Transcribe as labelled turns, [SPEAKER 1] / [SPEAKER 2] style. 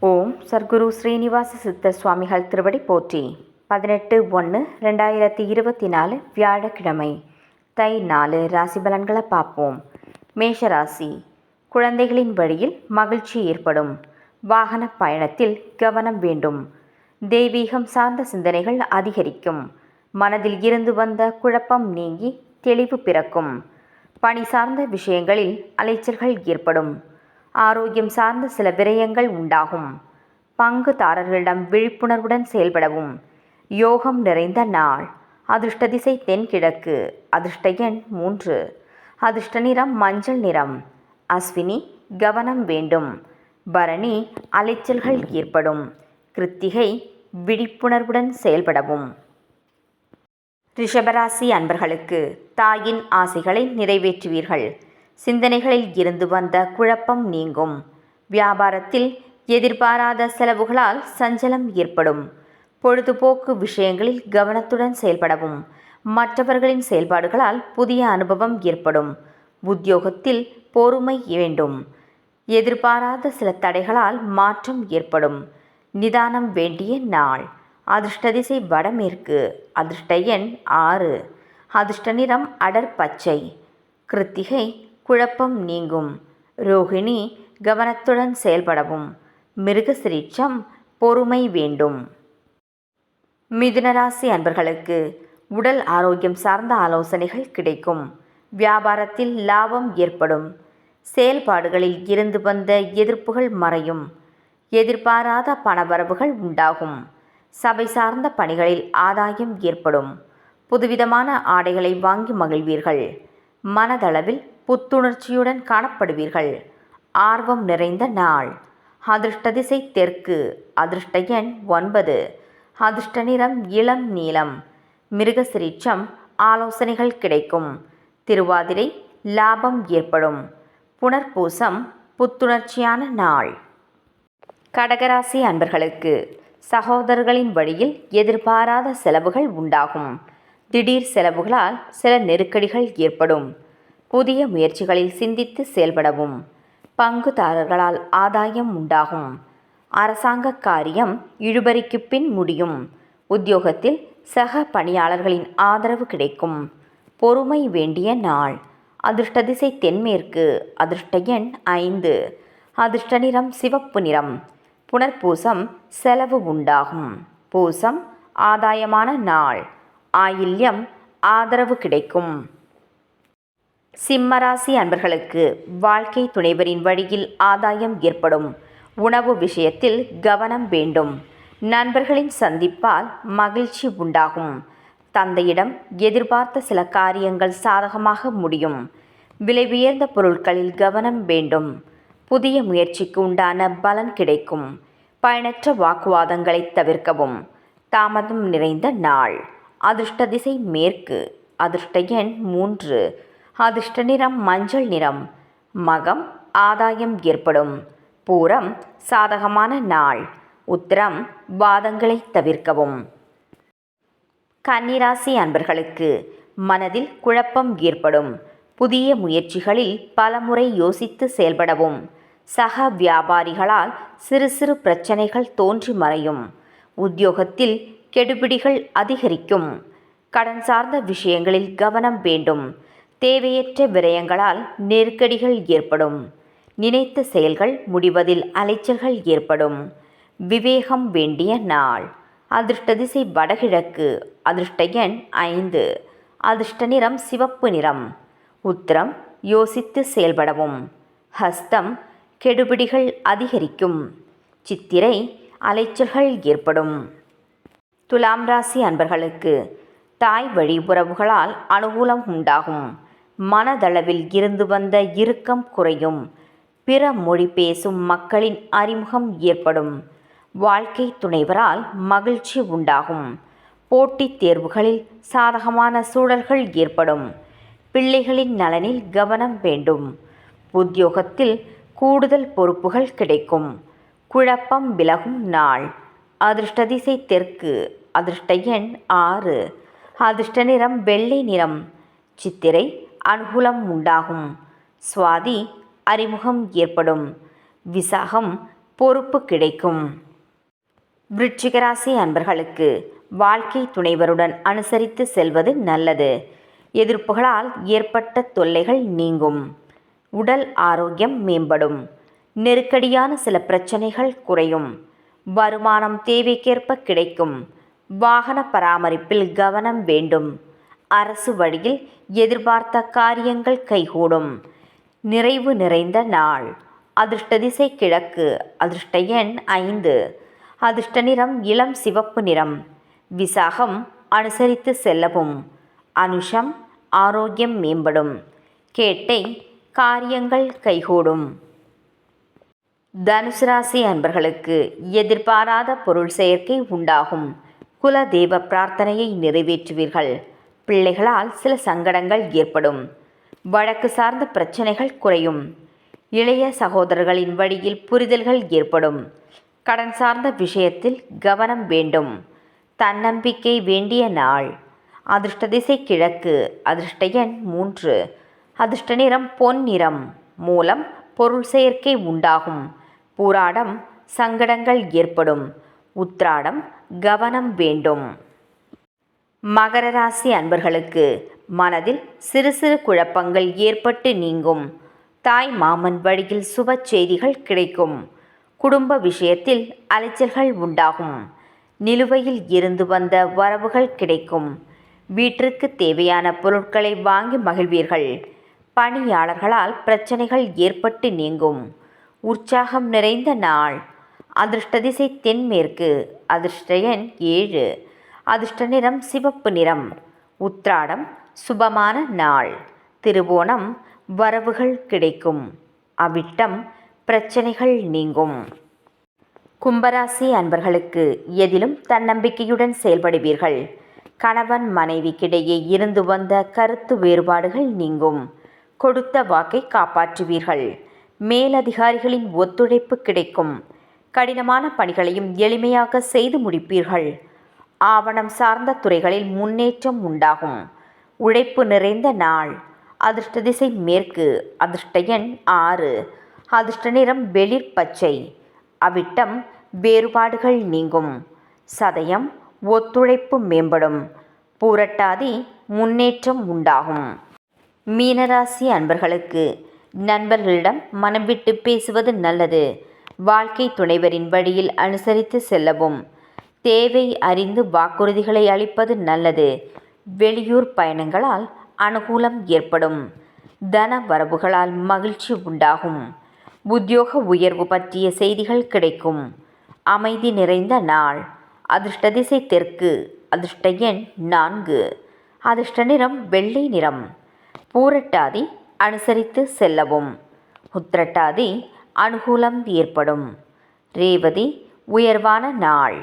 [SPEAKER 1] ஓம் சர்க்குரு ஸ்ரீனிவாச சித்தர் சுவாமிகள் திருவடி போற்றி. 18/1/2024 வியாழக்கிழமை. தை 4 ராசி பலன்களை பார்ப்போம். மேஷராசி. குழந்தைகளின் வழியில் மகிழ்ச்சி ஏற்படும். வாகன பயணத்தில் கவனம் வேண்டும். தெய்வீகம் சார்ந்த சிந்தனைகள் அதிகரிக்கும். மனதில் இருந்து வந்த குழப்பம் நீங்கி தெளிவு பிறக்கும். பணி சார்ந்த விஷயங்களில் அலைச்சல்கள் ஏற்படும். ஆரோக்கியம் சார்ந்த சில விரயங்கள் உண்டாகும். பங்குதாரர்களிடம் விழிப்புணர்வுடன் செயல்படவும். யோகம் நிறைந்த நாள். அதிர்ஷ்ட திசை தென்கிழக்கு. அதிர்ஷ்ட எண் 3. அதிர்ஷ்ட நிறம் மஞ்சள் நிறம். அஸ்வினி கவனம் வேண்டும். பரணி அலைச்சல்கள் ஏற்படும். கிருத்திகை விழிப்புணர்வுடன் செயல்படவும். ரிஷபராசி அன்பர்களுக்கு தாயின் ஆசைகளை நிறைவேற்றுவீர்கள். சிந்தனைகளில் இருந்து வந்த குழப்பம் நீங்கும். வியாபாரத்தில் எதிர்பாராத செலவுகளால் சஞ்சலம் ஏற்படும். பொழுதுபோக்கு விஷயங்களில் கவனத்துடன் செயல்படவும். மற்றவர்களின் செயல்பாடுகளால் புதிய அனுபவம் ஏற்படும். உத்தியோகத்தில் பொறுமை வேண்டும். எதிர்பாராத சில தடைகளால் மாற்றம் ஏற்படும். நிதானம் வேண்டிய நாள். அதிர்ஷ்ட திசை வடமேற்கு. அதிர்ஷ்ட எண் 6. அதிர்ஷ்ட நிறம் அடர் பச்சை. கிருத்திகை குழப்பம் நீங்கும். ரோகிணி கவனத்துடன் செயல்படவும். மிருகசிரீட்சம் பொறுமை வேண்டும். மிதுனராசி அன்பர்களுக்கு உடல் ஆரோக்கியம் சார்ந்த ஆலோசனைகள் கிடைக்கும். வியாபாரத்தில் லாபம் ஏற்படும். செயல்பாடுகளில் இருந்து வந்த எதிர்ப்புகள் மறையும். எதிர்பாராத பணவரவுகள் உண்டாகும். சபை சார்ந்த பணிகளில் ஆதாயம் ஏற்படும். புதுவிதமான ஆடைகளை வாங்கி மகிழ்வீர்கள். மனதளவில் புத்துணர்ச்சியுடன் காணப்படுவீர்கள். ஆர்வம் நிறைந்த நாள். அதிர்ஷ்ட திசை தெற்கு. அதிர்ஷ்ட எண் 9. அதிர்ஷ்ட நிறம் இளம் நீலம். மிருகசிரீட்சம் ஆலோசனைகள் கிடைக்கும். திருவாதிரை லாபம் ஏற்படும். புனர்பூசம் புத்துணர்ச்சியான நாள். கடகராசி அன்பர்களுக்கு சகோதரர்களின் வழியில் எதிர்பாராத செலவுகள் உண்டாகும். திடீர் செலவுகளால் சில நெருக்கடிகள் ஏற்படும். புதிய முயற்சிகளில் சிந்தித்து செயல்படவும். பங்குதாரர்களால் ஆதாயம் உண்டாகும். அரசாங்க காரியம் இழுபறிக்கு பின் முடியும். உத்தியோகத்தில் சக பணியாளர்களின் ஆதரவு கிடைக்கும். பொறுமை வேண்டிய நாள். அதிர்ஷ்ட திசை தென்மேற்கு. அதிர்ஷ்ட எண் 5. அதிர்ஷ்ட நிறம் சிவப்பு நிறம். புனர்பூசம் செலவு உண்டாகும். பூசம் ஆதாயமான நாள். ஆயில்யம் ஆதரவு கிடைக்கும். சிம்மராசி அன்பர்களுக்கு வாழ்க்கை துணைவரின் வழியில் ஆதாயம் ஏற்படும். உணவு விஷயத்தில் கவனம் வேண்டும். நண்பர்களின் சந்திப்பால் மகிழ்ச்சி உண்டாகும். தந்தையிடம் எதிர்பார்த்த சில காரியங்கள் சாதகமாக முடியும். விலை உயர்ந்த பொருட்களில் கவனம் வேண்டும். புதிய முயற்சிக்கு உண்டான பலன் கிடைக்கும். பயனற்ற வாக்குவாதங்களை தவிர்க்கவும். தாமதம் நிறைந்த நாள். அதிர்ஷ்ட திசை மேற்கு. அதிர்ஷ்ட எண் 3. அதிர்ஷ்ட நிறம் மஞ்சள் நிறம். மகம் ஆதாயம் ஏற்படும். பூரம் சாதகமான நாள். உத்திரம் வாதங்களை தவிர்க்கவும். கன்னிராசி அன்பர்களுக்கு மனதில் குழப்பம் ஏற்படும். புதிய முயற்சிகளில் பலமுறை யோசித்து செயல்படவும். சக வியாபாரிகளால் சிறு சிறு பிரச்சனைகள் தோன்றி மறையும். உத்தியோகத்தில் கெடுபிடிகள் அதிகரிக்கும். கடன் சார்ந்த விஷயங்களில் கவனம் வேண்டும். தேவையற்ற விரயங்களால் நெருக்கடிகள் ஏற்படும். நினைத்த செயல்கள் முடிவதில் அலைச்சல்கள் ஏற்படும். விவேகம் வேண்டிய நாள். அதிர்ஷ்ட திசை வடகிழக்கு. அதிர்ஷ்ட எண் 5. அதிர்ஷ்ட நிறம் சிவப்பு நிறம். உத்திரம் யோசித்து செயல்படவும். ஹஸ்தம் கெடுபிடிகள் அதிகரிக்கும். சித்திரை அலைச்சல்கள் ஏற்படும். துலாம் ராசி அன்பர்களுக்கு தாய் வழி உறவுகளால் அனுகூலம் உண்டாகும். மனதளவில் இருந்து வந்த இறுக்கம் குறையும். பிற மொழி பேசும் மக்களின் அறிமுகம் ஏற்படும். வாழ்க்கை துணைவரால் மகிழ்ச்சி உண்டாகும். போட்டித் தேர்வுகளில் சாதகமான சூழல்கள் ஏற்படும். பிள்ளைகளின் நலனில் கவனம் வேண்டும். உத்தியோகத்தில் கூடுதல் பொறுப்புகள் கிடைக்கும். குழப்பம் விலகும் நாள். அதிர்ஷ்ட திசை தெற்கு. அதிர்ஷ்ட எண் 6. அதிர்ஷ்ட நிறம் வெள்ளை நிறம். சித்திரை அனுகூலம் உண்டாகும். சுவாதி அறிமுகம் ஏற்படும். விசாகம் பொறுப்பு கிடைக்கும். விருச்சிகராசி அன்பர்களுக்கு வாழ்க்கை துணைவருடன் அனுசரித்து செல்வது நல்லது. எதிர்ப்புகளால் ஏற்பட்ட தொல்லைகள் நீங்கும். உடல் ஆரோக்கியம் மேம்படும். நெருக்கடியான சில பிரச்சனைகள் குறையும். வருமானம் தேவைக்கேற்ப கிடைக்கும். வாகன பராமரிப்பில் கவனம் வேண்டும். அரசு வழியில் எதிர்பார்த்த காரியங்கள் கைகூடும். நிறைவு நிறைந்த நாள். அதிர்ஷ்ட திசை கிழக்கு. அதிர்ஷ்ட எண் 5. அதிர்ஷ்ட நிறம் இளம் சிவப்பு நிறம். விசாகம் அனுசரித்து செல்லவும். அனுஷம் ஆரோக்கியம் மேம்படும். கேட்டை காரியங்கள் கைகூடும். தனுசு ராசி அன்பர்களுக்கு எதிர்பாராத பொருள் சேர்க்கை உண்டாகும். குல தெய்வ பிரார்த்தனையை நிறைவேற்றுவீர்கள். பிள்ளைகளால் சில சங்கடங்கள் ஏற்படும். வழக்கு சார்ந்த பிரச்சனைகள் குறையும். இளைய சகோதரர்களின் வழியில் புரிதல்கள் ஏற்படும். கடன் சார்ந்த விஷயத்தில் கவனம் வேண்டும். தன்னம்பிக்கை வேண்டிய நாள். அதிர்ஷ்ட திசை கிழக்கு. அதிர்ஷ்ட எண் 3. அதிர்ஷ்ட நிறம் பொன் நிறம். மூலம் பொருள் சேர்க்கை உண்டாகும். பூராடம் சங்கடங்கள் ஏற்படும். உத்திராடம் கவனம் வேண்டும். மகர ராசி அன்பர்களுக்கு மனதில் சிறு சிறு குழப்பங்கள் ஏற்பட்டு நீங்கும். தாய் மாமன் வழியில் சுப செய்திகள் கிடைக்கும். குடும்ப விஷயத்தில் அலைச்சல்கள் உண்டாகும். நிலுவையில் இருந்து வந்த வரவுகள் கிடைக்கும். வீட்டிற்கு தேவையான பொருட்களை வாங்கி மகிழ்வீர்கள். பணியாளர்களால் பிரச்சனைகள் ஏற்பட்டு நீங்கும். உற்சாகம் நிறைந்த நாள். அதிர்ஷ்ட திசை தென்மேற்கு. அதிர்ஷ்ட எண் 7. அதிர்ஷ்ட நிறம் சிவப்பு நிறம். உத்திராடம் சுபமான நாள். திருவோணம் வரவுகள் கிடைக்கும். அவிட்டம் பிரச்சனைகள் நீங்கும். கும்பராசி அன்பர்களுக்கு எதிலும் தன்னம்பிக்கையுடன் செயல்படுவீர்கள். கணவன் மனைவிக்கிடையே இருந்து வந்த கருத்து வேறுபாடுகள் நீங்கும். கொடுத்த வாக்கை காப்பாற்றுவீர்கள். மேலதிகாரிகளின் ஒத்துழைப்பு கிடைக்கும். கடினமான பணிகளையும் எளிமையாக செய்து முடிப்பீர்கள். ஆவணம் சார்ந்த துறைகளில் முன்னேற்றம் உண்டாகும். உழைப்பு நிறைந்த நாள். அதிர்ஷ்ட திசை மேற்கு. அதிர்ஷ்ட எண் 6. அதிர்ஷ்ட நிறம் வெளிர் பச்சை. அவிட்டம் வேறுபாடுகள் நீங்கும். சதயம் ஒத்துழைப்பு மேம்படும். பூரட்டாதி முன்னேற்றம் உண்டாகும். மீனராசி அன்பர்களுக்கு நண்பர்களிடம் மனம் விட்டு பேசுவது நல்லது. வாழ்க்கை துணைவரின் வழியில் அனுசரித்து செல்லவும். தேவை அறிந்து வாக்குறுதிகளை அளிப்பது நல்லது. வெளியூர் பயணங்களால் அனுகூலம் ஏற்படும். தன வரவுகளால் மகிழ்ச்சி உண்டாகும். உத்தியோக உயர்வு பற்றிய செய்திகள் கிடைக்கும். அமைதி நிறைந்த நாள். அதிர்ஷ்ட திசை தெற்கு. அதிர்ஷ்ட எண் 4. அதிர்ஷ்ட நிறம் வெள்ளை நிறம். பூரட்டாதி அனுசரித்து செல்லவும். உத்திரட்டாதி அனுகூலம் ஏற்படும். ரேவதி உயர்வான நாள்.